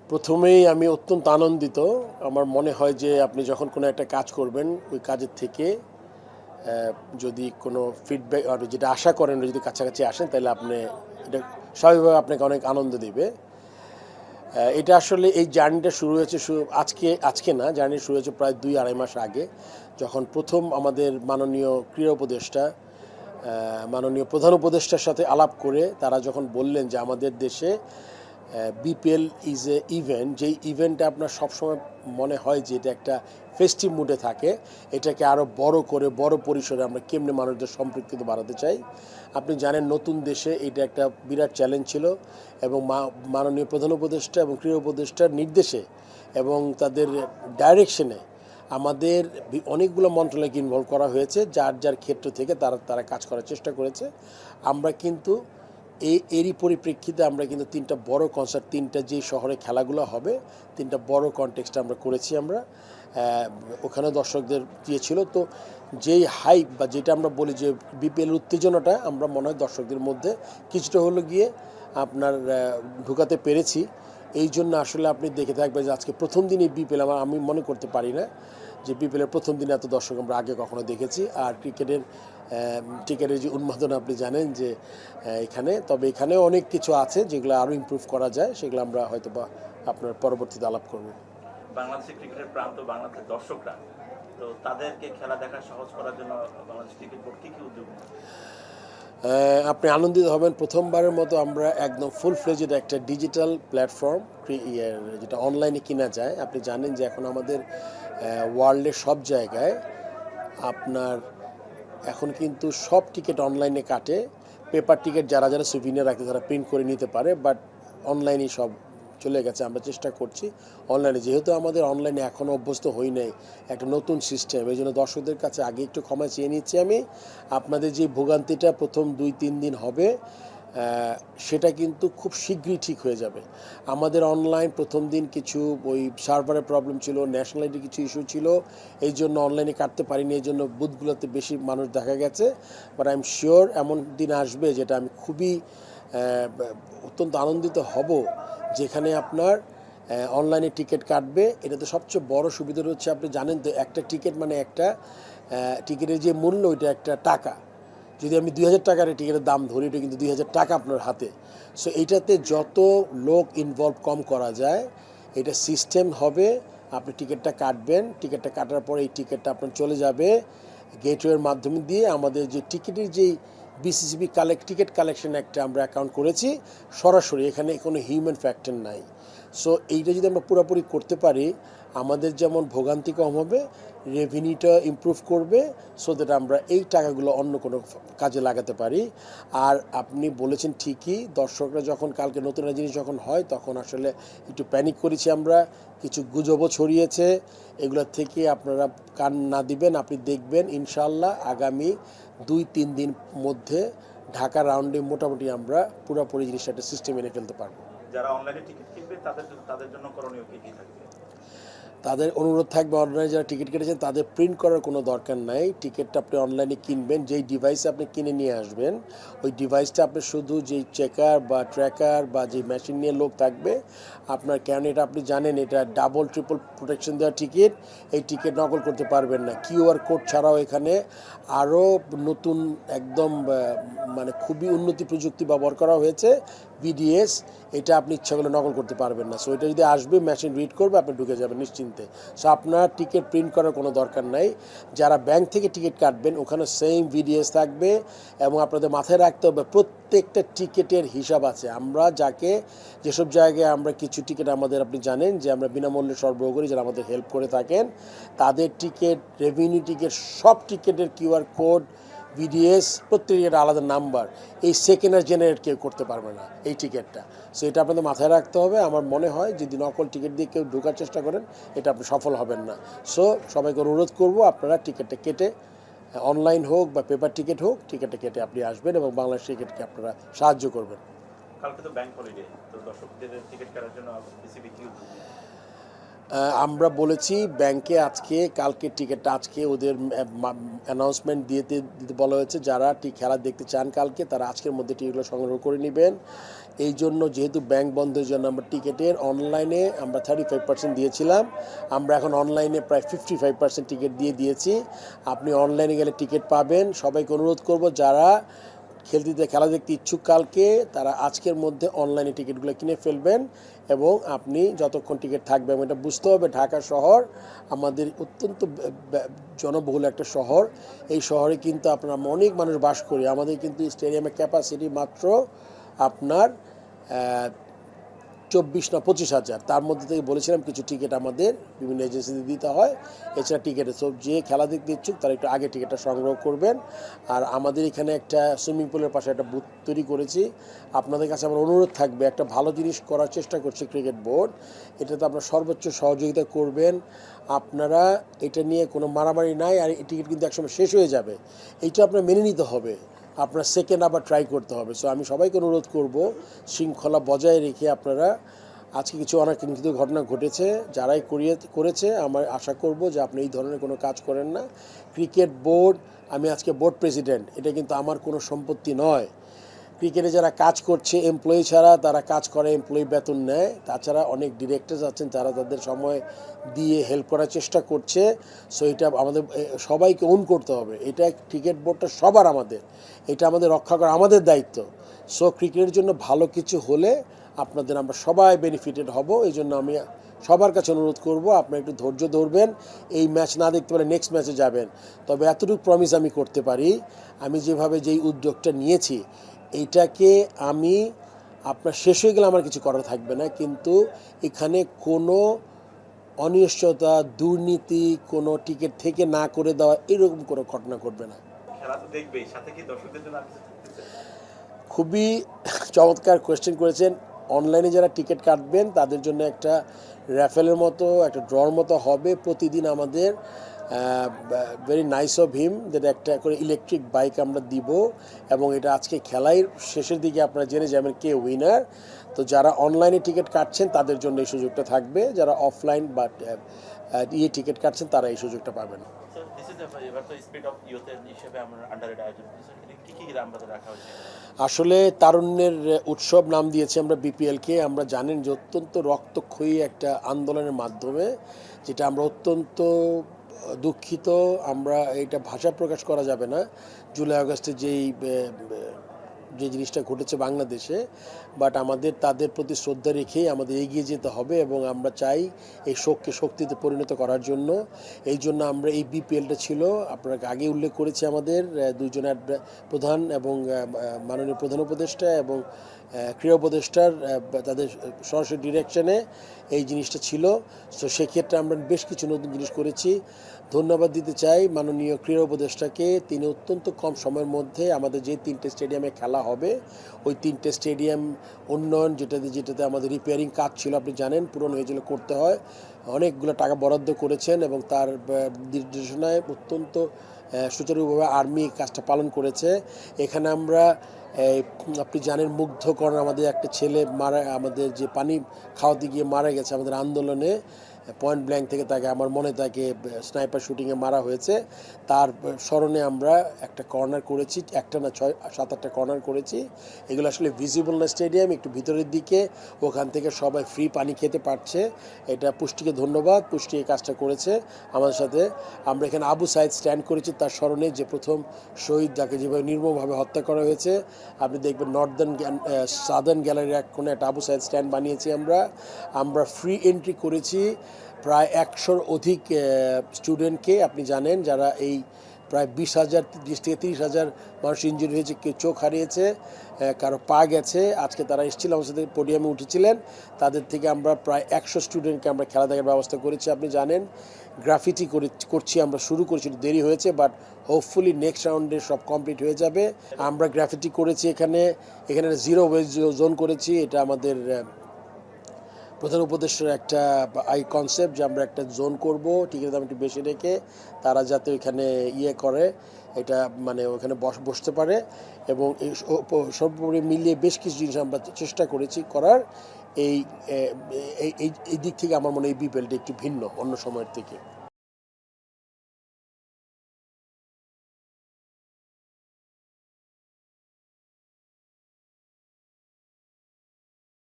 প্রথমেই আমি অত্যন্ত আনন্দিত। আমার মনে হয় যে আপনি যখন কোনো একটা কাজ করবেন, ওই কাজের থেকে যদি কোনো ফিডব্যাক আপনি যেটা আশা করেন যদি কাছাকাছি আসেন, তাহলে আপনি এটা স্বাভাবিকভাবে আপনাকে অনেক আনন্দ দিবে। এটা আসলে এই জার্নিটা শুরু হয়েছে আজকে আজকে না, জার্নি শুরু হয়েছে প্রায় ২-২.৫ মাস আগে, যখন প্রথম আমাদের মাননীয় ক্রীড়া উপদেষ্টা মাননীয় প্রধান উপদেষ্টার সাথে আলাপ করে তারা যখন বললেন যে আমাদের দেশে বিপিএল ইজ এ ইভেন্ট, যেই ইভেন্টটা আপনার সবসময় মনে হয় যে এটা একটা ফেস্টিভ মুডে থাকে, এটাকে আরও বড় করে বড় পরিসরে আমরা কেমনে মানুষদের সম্পৃক্ত বাড়াতে চাই। আপনি জানেন নতুন দেশে এটা একটা বিরাট চ্যালেঞ্জ ছিল, এবং মাননীয় প্রধান উপদেষ্টা এবং ক্রীড়া উপদেষ্টার নির্দেশে এবং তাদের ডাইরেকশনে আমাদের অনেকগুলো মন্ত্রণালয়কে ইনভলভ করা হয়েছে, যার যার ক্ষেত্র থেকে তারা তারা কাজ করার চেষ্টা করেছে। আমরা কিন্তু এরই পরিপ্রেক্ষিতে আমরা কিন্তু তিনটা বড় কনসার্ট, তিনটা যে শহরে খেলাগুলো হবে, তিনটা বড় কনটেক্সটে আমরা করেছি। আমরা ওখানে দর্শকদের দিয়েছিল, তো যেই হাইপ বা যেটা আমরা বলি যে বিপিএল উত্তেজনাটা আমরা মনে হয় দর্শকদের মধ্যে কিছুটা হলো গিয়ে আপনার ঢুকাতে পেরেছি। এই জন্য আসলে আপনি দেখে থাকবেন যে আজকে প্রথম দিনই বিপিএল, আমি মনে করতে পারি না যে বিপিএলের প্রথম দিনে এত দর্শক আমরা আগে কখনো দেখেছি। আর টিকেটের যে উন্মাদনা আপনি জানেন যে তবে এখানেও অনেক কিছু আছে যেগুলো আরও ইমপ্রুভ করা যায়, সেগুলো আমরা হয়তো বা আপনার পরবর্তীতে আলাপ করব। বাংলাদেশের ক্রিকেটের প্রান্ত বাংলাদেশের দর্শকরা, তো তাদেরকে খেলা দেখা সহজ করার জন্য বাংলাদেশ ক্রিকেট বোর্ড কি উদ্যোগ নেয়? আপনি আনন্দিত হবেন, প্রথমবারের মতো আমরা একদম ফুল ফ্লেজেড একটা ডিজিটাল প্ল্যাটফর্ম, যেটা অনলাইনে কিনা যায়। আপনি জানেন যে এখন আমাদের ওয়ার্ল্ডের সব জায়গায় আপনার এখন কিন্তু সব টিকিট অনলাইনে কাটে। পেপার টিকিট যারা যারা সুভিনিয়ার রাখতে তারা প্রিন্ট করে নিতে পারে, বাট অনলাইনেই সব চলে গেছে। আমরা চেষ্টা করছি অনলাইনে, যেহেতু আমাদের অনলাইনে এখনও অভ্যস্ত হই নাই, একটা নতুন সিস্টেম, এই জন্য দর্শকদের কাছে আগে একটু ক্ষমা চেয়ে নিচ্ছি আমি। আপনাদের যে ভোগান্তিটা প্রথম 2-3 দিন হবে, সেটা কিন্তু খুব শীঘ্রই ঠিক হয়ে যাবে। আমাদের অনলাইন প্রথম দিন কিছু ওই সার্ভারের প্রবলেম ছিল, ন্যাশনালিটি কিছু ইস্যু ছিল, এই জন্য অনলাইনে কাটতে পারিনি, এই জন্য বুথগুলোতে বেশি মানুষ দেখা গেছে। বাট আই এম শিওর এমন দিন আসবে যেটা আমি খুবই অত্যন্ত আনন্দিত হব, যেখানে আপনার অনলাইনে টিকিট কাটবে। এটাতে সবচেয়ে বড় সুবিধা হচ্ছে, আপনি জানেন তো একটা টিকিট মানে একটা টিকিটের যে মূল্য, ওইটা একটা টাকা। যদি আমি 2,000 টাকার টিকিটের দাম ধরি, এটা কিন্তু 2,000 টাকা আপনার হাতে। সো এইটাতে যত লোক ইনভলভ কম করা যায়, এটা সিস্টেম হবে। আপনি টিকিটটা কাটবেন, টিকিটটা কাটার পরে এই টিকিটটা আপনার চলে যাবে গেটওয়ের মাধ্যমে দিয়ে। আমাদের যে টিকিটের যেই বিসিসিবি টিকিট কালেকশন একটা আমরা অ্যাকাউন্ট করেছি সরাসরি, এখানে কোনো হিউম্যান ফ্যাক্টর নাই। সো এইটা যদি আমরা পুরোপুরি করতে পারি, আমাদের যেমন ভোগান্তি কম হবে, রেভিনিউটা ইমপ্রুভ করবে, সো দ্যাট আমরা এই টাকাগুলো অন্য কোনো কাজে লাগাতে পারি। আর আপনি বলেছেন ঠিকই, দর্শকরা যখন কালকে নতুন একটা জিনিস যখন হয়, তখন আসলে একটু প্যানিক করেছি আমরা, কিছু গুজবও ছড়িয়েছে। এগুলোর থেকে আপনারা কান না দিবেন, আপনি দেখবেন ইনশাল্লাহ আগামী 2-3 দিন মধ্যে ঢাকা রাউন্ডে মোটামুটি আমরা পুরোপুরি জিনিসটা একটা সিস্টেম এনে ফেলতে পারবো। যারা অনলাইনে টিকিট কিনবে তাদের জন্য করণীয় কি থাকবে? তাদের অনুরোধ থাকবে, অনলাইনে যারা টিকিট কেটেছেন তাদের প্রিন্ট করার কোনো দরকার নাই। টিকিটটা আপনি অনলাইনে কিনবেন, যেই ডিভাইসে আপনি কিনে নিয়ে আসবেন, ওই ডিভাইসটা আপনি শুধু যেই চেকার বা ট্র্যাকার বা যে মেশিন নিয়ে লোক থাকবে আপনার, কেন এটা আপনি জানেন এটা ডাবল ট্রিপল প্রোটেকশন দেওয়া টিকিট, এই টিকিট নকল করতে পারবেন না। কিউআর কোড ছাড়াও এখানে আরও নতুন একদম মানে খুবই উন্নতি প্রযুক্তি ব্যবহার করা হয়েছে, বিডিএস। এটা আপনি ইচ্ছা করলে নকল করতে পারবেন না। সো এটা যদি আসবে, মেশিন রিড করবে, আপনি ঢুকে যাবেন নিশ্চিন্তে। সো আপনার টিকিট প্রিন্ট করার কোনো দরকার নাই। যারা ব্যাংক থেকে টিকিট কাটবেন, ওখানে সেম বিডিএস থাকবে, এবং আপনাদের মাথায় রাখতে হবে প্রত্যেকটা টিকিটের হিসাব আছে। আমরা যেসব জায়গায় আমরা কিছু টিকিট আমাদের, আপনি জানেন যে আমরা বিনামূল্যে সরবরাহ করি, যারা আমাদের হেল্প করে থাকেন, তাদের টিকিট, রেভিনিউ টিকিট, সব টিকিটের কিউআর কোড, বিডিএস, প্রত্যেকের আলাদা নাম্বার, এই সেকেন্ড জেনারেট কেউ করতে পারবে না এই টিকিটটা। সো এটা আপনাদের মাথায় রাখতে হবে। আমার মনে হয় যদি নকল টিকিট দিয়ে কেউ ঢোকার চেষ্টা করেন, এটা আপনি সফল হবেন না। সো সবাইকে অনুরোধ করব, আপনারা টিকিটটা কেটে, অনলাইন হোক বা পেপার টিকিট হোক, টিকিটটা কেটে আপনি আসবেন এবং বাংলাদেশ টিকিটকে আপনারা সাহায্য করবেন। কালকে তো ব্যাংক হলিডে, তো দর্শকদের টিকিট কাটার জন্য বিসিবি কি উদ্যোগ নেয়? আমরা বলেছি ব্যাংকে কালকে টিকিটটা আজকে ওদের অ্যানাউন্সমেন্ট দিতে বলা হয়েছে, যারা খেলা দেখতে চান কালকে, তারা আজকের মধ্যে টিকিটগুলো সংগ্রহ করে নেবেন। এই জন্য যেহেতু ব্যাংক বন্ধের জন্য আমরা টিকিটের অনলাইনে আমরা 35% দিয়েছিলাম, আমরা এখন অনলাইনে প্রায় 55% টিকিট দিয়ে দিয়েছি। আপনি অনলাইনে গেলে টিকিট পাবেন। সবাইকে অনুরোধ করব যারা খেলা দেখতে ইচ্ছুক কালকে, তারা আজকের মধ্যে অনলাইনে টিকিটগুলো কিনে ফেলবেন এবং আপনি যতক্ষণ টিকিট থাকবে, এবং এটা বুঝতে হবে ঢাকা শহর আমাদের অত্যন্ত জনবহুল একটা শহর। এই শহরে কিন্তু আপনার অনেক মানুষ বাস করি। আমাদের কিন্তু স্টেডিয়ামের ক্যাপাসিটি মাত্র আপনার 24 না 25,000। তার মধ্যে থেকে বলেছিলাম কিছু টিকিট আমাদের বিভিন্ন এজেন্সিতে দিতে হয়। এছাড়া টিকিটে সব যে খেলা দেখতে ইচ্ছুক তারা একটু আগে টিকিটটা সংগ্রহ করবেন। আর আমাদের এখানে একটা সুইমিং পুলের পাশে একটা বুথ তৈরি করেছি। আপনাদের কাছে আমার অনুরোধ থাকবে, একটা ভালো জিনিস করার চেষ্টা করছে ক্রিকেট বোর্ড, এটাতে আপনারা সর্বোচ্চ সহযোগিতা করবেন। আপনারা এটা নিয়ে কোনো মারামারি নাই, আর এই টিকিট কিন্তু একসময় শেষ হয়ে যাবে, এইটা আপনার মেনে নিতে হবে। আপনার সেকেন্ড আবার ট্রাই করতে হবে। সো আমি সবাইকে অনুরোধ করব শৃঙ্খলা বজায় রেখে আপনারা, আজকে কিছু অনাকাঙ্ক্ষিত ঘটনা ঘটেছে, যারাই করেছে আমার আশা করব যে আপনি এই ধরনের কোনো কাজ করেন না। ক্রিকেট বোর্ড, আমি আজকে বোর্ড প্রেসিডেন্ট, এটা কিন্তু আমার কোনো সম্পত্তি নয়। ক্রিকেটে যারা কাজ করছে এমপ্লয়ি ছাড়া, তারা কাজ করে এমপ্লয়ি বেতন নেয়। তাছাড়া অনেক ডিরেক্টরস আছেন যারা তাদের সময় দিয়ে হেল্প করার চেষ্টা করছে। সো এটা আমাদের সবাইকে ওন করতে হবে। এটা ক্রিকেট বোর্ডটা সবার, আমাদের এটা আমাদের রক্ষা করা আমাদের দায়িত্ব। সো ক্রিকেটের জন্য ভালো কিছু হলে আপনাদের আমরা সবাই বেনিফিটেড হব। এই জন্য আমি সবার কাছে অনুরোধ করব আপনারা একটু ধৈর্য ধরবেন। এই ম্যাচ না দেখতে পারে নেক্সট ম্যাচে যাবেন। তবে এতটুকু প্রমিস আমি করতে পারি, আমি যেভাবে যেই উদ্যোগটা নিয়েছি এইটাকে আমি আপনার শেষ হয়ে গেলে আমার কিছু করার থাকবে না, কিন্তু এখানে কোনো অনিশ্চয়তা, দুর্নীতি, কোনো টিকিট থেকে না করে দেওয়া এরকম কোনো ঘটনা ঘটবে না। খেলা তো দেখবেই, সাথে কি দর্শকদের জন্য আর কিছু থাকতেছে? খুবই চমৎকার কোয়েশ্চেন করেছেন। অনলাইনে যারা টিকিট কাটবেন তাদের জন্য একটা র্যাফেলের মতো, একটা ড্রর মতো হবে। প্রতিদিন আমাদের ভেরি নাইস অফ হিম, যেটা একটা করে ইলেকট্রিক বাইক আমরা দিব, এবং এটা আজকে খেলায় শেষের দিকে আপনারা জেনে যাবেন কে উইনার। তো যারা অনলাইনে টিকিট কাটছেন তাদের জন্য এই সুযোগটা থাকবে, যারা অফলাইন বা টিকিট কাটছেন তারা এই সুযোগটা পাবেন। So, this is এবার তো স্পিড অফ ইউথ হিসেবে আমরা আন্ডারে আয়োজন করছি, কি কি আমাদের রাখা হয়েছে? আসলে তারুণ্যের উৎসব নাম দিয়েছি আমরা বিপিএলকে। আমরা জানেন যে অত্যন্ত রক্তক্ষয়ী একটা আন্দোলনের মাধ্যমে, যেটা আমরা অত্যন্ত দুঃখিত। আমরা এটা ভাষা প্রকাশ করা যাবে না, জুলাই আগস্টে যে জিনিসটা ঘটেছে বাংলাদেশে। বাট আমাদের তাদের প্রতি শ্রদ্ধা রেখেই আমাদের এগিয়ে যেতে হবে, এবং আমরা চাই এই শোককে শক্তিতে পরিণত করার জন্য। এই জন্য আমরা এই বিপিএলটা ছিল, আপনাকে আগে উল্লেখ করেছি, আমাদের দুইজন প্রধান এবং মাননীয় প্রধান উপদেষ্টা এবং ক্রীড়া উপদেষ্টার তাদের সরাসরি ডিরেকশনে এই জিনিসটা ছিল। তো সেক্ষেত্রে আমরা বেশ কিছু নতুন জিনিস করেছি। ধন্যবাদ দিতে চাই মাননীয় ক্রীড়া উপদেষ্টাকে। তিনি অত্যন্ত কম সময়ের মধ্যে আমাদের যে 3টে স্টেডিয়ামে খেলা হবে, ওই 3টে স্টেডিয়াম উন্নয়ন, যেটাতে আমাদের রিপেয়ারিং কাজ ছিল, আপনি জানেন পুরনো হয়েছিল, করতে হয়, অনেকগুলো টাকা বরাদ্দ করেছেন, এবং তার নির্দেশনায় অত্যন্ত সুচারুভাবে আর্মি কাজটা পালন করেছে। এখানে আমরা আপনি জানেন মুগ্ধকরণ, আমাদের একটা ছেলে আমাদের যে পানি খাওয়াতে গিয়ে মারা গেছে আমাদের আন্দোলনে, পয়েন্ট ব্ল্যাঙ্ক থেকে তাকে, আমার মনে তাকে স্নাইপার শুটিংয়ে মারা হয়েছে। তার স্মরণে আমরা একটা কর্নার করেছি, একটা না 6-7-8টা কর্নার করেছি। এগুলো আসলে ভিজিবল না স্টেডিয়াম, একটু ভিতরের দিকে, ওখান থেকে সবাই ফ্রি পানি খেতে পারছে। এটা পুষ্টিকে ধন্যবাদ, পুষ্টি এই কাজটা করেছে আমাদের সাথে। আমরা এখানে আবু সাইদ স্ট্যান্ড করেছি তার স্মরণে, যে প্রথম শহীদ, যাকে যেভাবে নির্মমভাবে হত্যা করা হয়েছে। আপনি দেখবেন সাদার্ন গ্যালারির এক কোণে একটা আবু সাইদ স্ট্যান্ড বানিয়েছি আমরা ফ্রি এন্ট্রি করেছি প্রায় 100-র অধিক স্টুডেন্টকে। আপনি জানেন যারা এই প্রায় 20 থেকে 30,000 মানুষ ইনজুরি হয়েছে, কেউ চোখ হারিয়েছে, কারো পা গেছে। আজকে তারা এসেছিল আমার সাথে, পোডিয়ামে উঠেছিলেন। তাদের থেকে আমরা প্রায় 100 স্টুডেন্টকে আমরা খেলা দেখার ব্যবস্থা করেছি। আপনি জানেন গ্রাফিটি করছি, আমরা শুরু করেছি, দেরি হয়েছে, বাট হোপফুলি নেক্সট রাউন্ডে সব কমপ্লিট হয়ে যাবে। আমরা গ্রাফিটি করেছি এখানে 0 ওয়েস্ট জোন করেছি। এটা আমাদের প্রধান উপদেষ্টার একটা কনসেপ্ট, যে আমরা একটা জোন করব টিকিটের দাম একটু বেশি রেখে, তারা যাতে ওইখানে করে, এটা মানে ওখানে বসতে পারে। এবং এই সর্বোপরি মিলিয়ে বেশ কিছু জিনিস আমরা চেষ্টা করেছি করার। এই দিক থেকে আমার মনে হয় এই বিপিএলটা একটু ভিন্ন অন্য সময়ের থেকে।